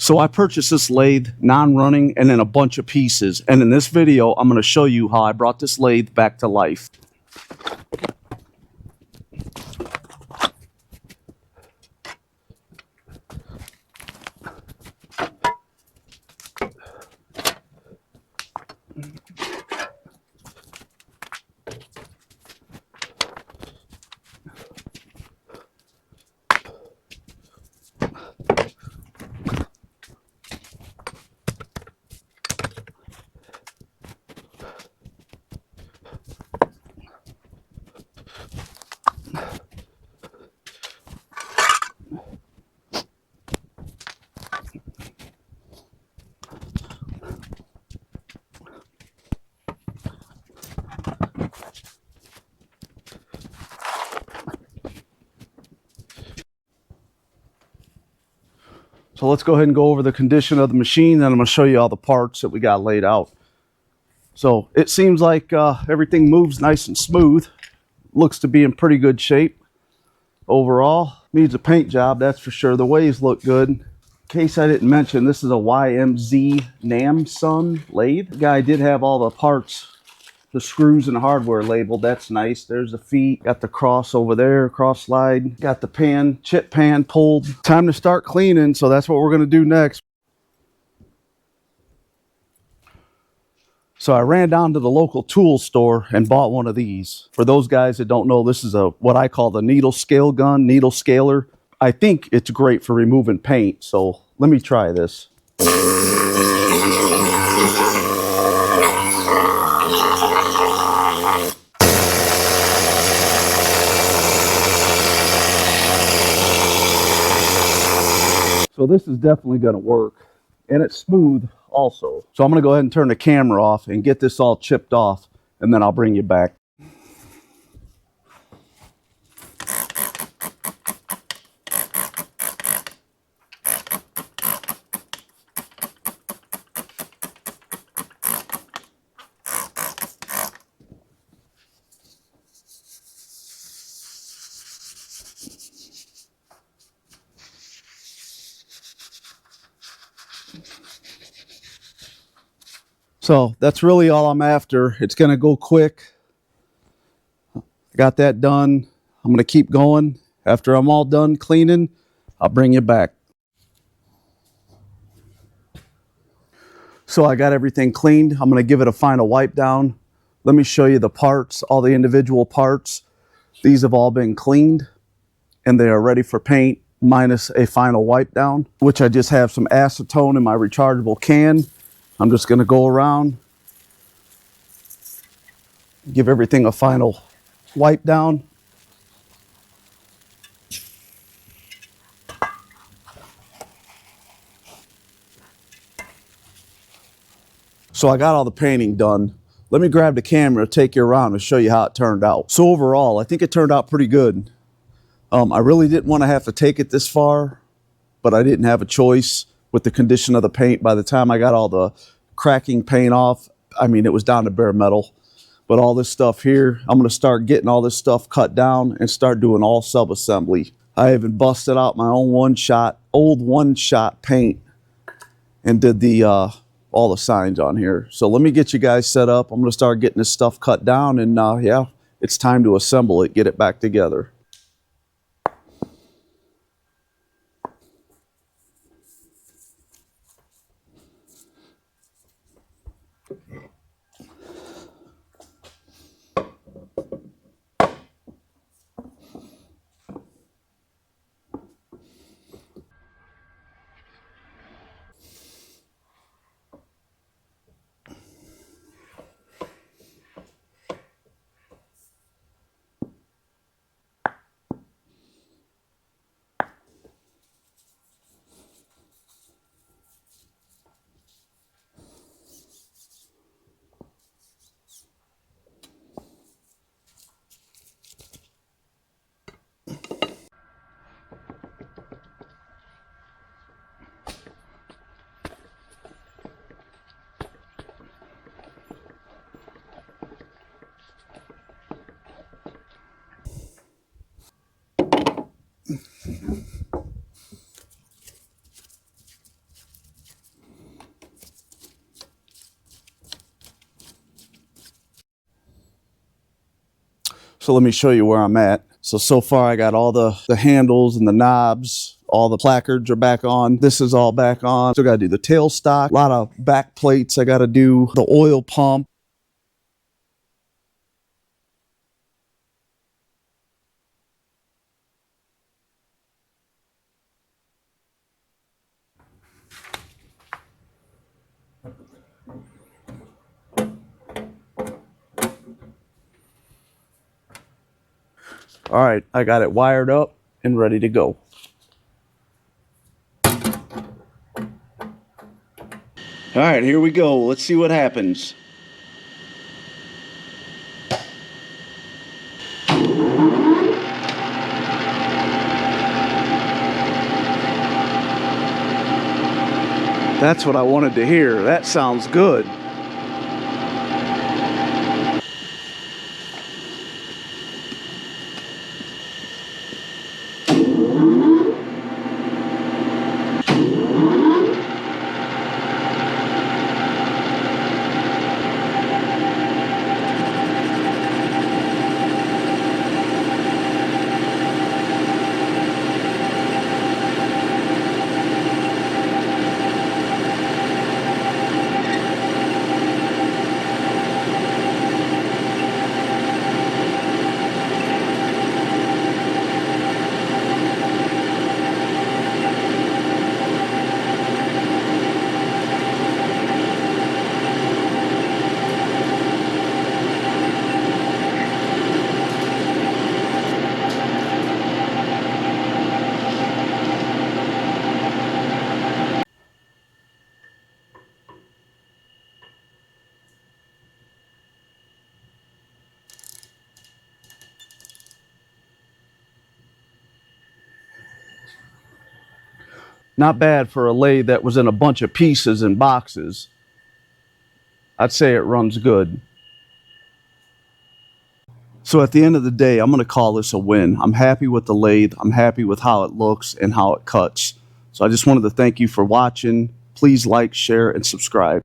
So I purchased this lathe non-running and in a bunch of pieces. And in this video, I'm going to show you how I brought this lathe back to life. So let's go ahead and go over the condition of the machine, and I'm going to show you all the parts that we got laid out. So it seems like everything moves nice and smooth. Looks to be in pretty good shape overall. Needs a paint job, that's for sure. The waves look good. In case I didn't mention, this is a YMZ Namsun lathe. The guy did have all the parts, the screws and the hardware labeled. That's nice. There's the feet. Got the cross over there, cross slide. Got the pan, chip pan pulled. Time to start cleaning, so that's what we're going to do next. So I ran down to the local tool store and bought one of these. For those guys that don't know, this is what I call the needle scale gun, needle scaler. I think it's great for removing paint, so let me try this. So this is definitely going to work, and it's smooth also. So I'm going to go ahead and turn the camera off and get this all chipped off, and then I'll bring you back. So that's really all I'm after. It's going to go quick. I got that done. I'm going to keep going. After I'm all done cleaning, I'll bring you back. So I got everything cleaned. I'm going to give it a final wipe down. Let me show you the parts, all the individual parts. These have all been cleaned and they are ready for paint, minus a final wipe down, which I just have some acetone in my rechargeable can. I'm just going to go around, give everything a final wipe down. So I got all the painting done. Let me grab the camera, take you around and show you how it turned out. So overall, I think it turned out pretty good. I really didn't want to have to take it this far, but I didn't have a choice with the condition of the paint. By the time I got all the cracking paint off, I mean, it was down to bare metal. But all this stuff here, I'm going to start getting all this stuff cut down and start doing all sub-assembly. I even busted out my own old one-shot paint and did the all the signs on here. So let me get you guys set up. I'm going to start getting this stuff cut down, and yeah, it's time to assemble it, get it back together. So let me show you where I'm at. So far I got all the handles and the knobs, all the placards are back on. This is all back on. Still gotta do the tailstock, a lot of back plates I gotta do, the oil pump. All right, I got it wired up and ready to go. All right, here we go. Let's see what happens. That's what I wanted to hear. That sounds good. Not bad for a lathe that was in a bunch of pieces and boxes. I'd say it runs good. So at the end of the day, I'm going to call this a win. I'm happy with the lathe. I'm happy with how it looks and how it cuts. So I just wanted to thank you for watching. Please like, share, and subscribe.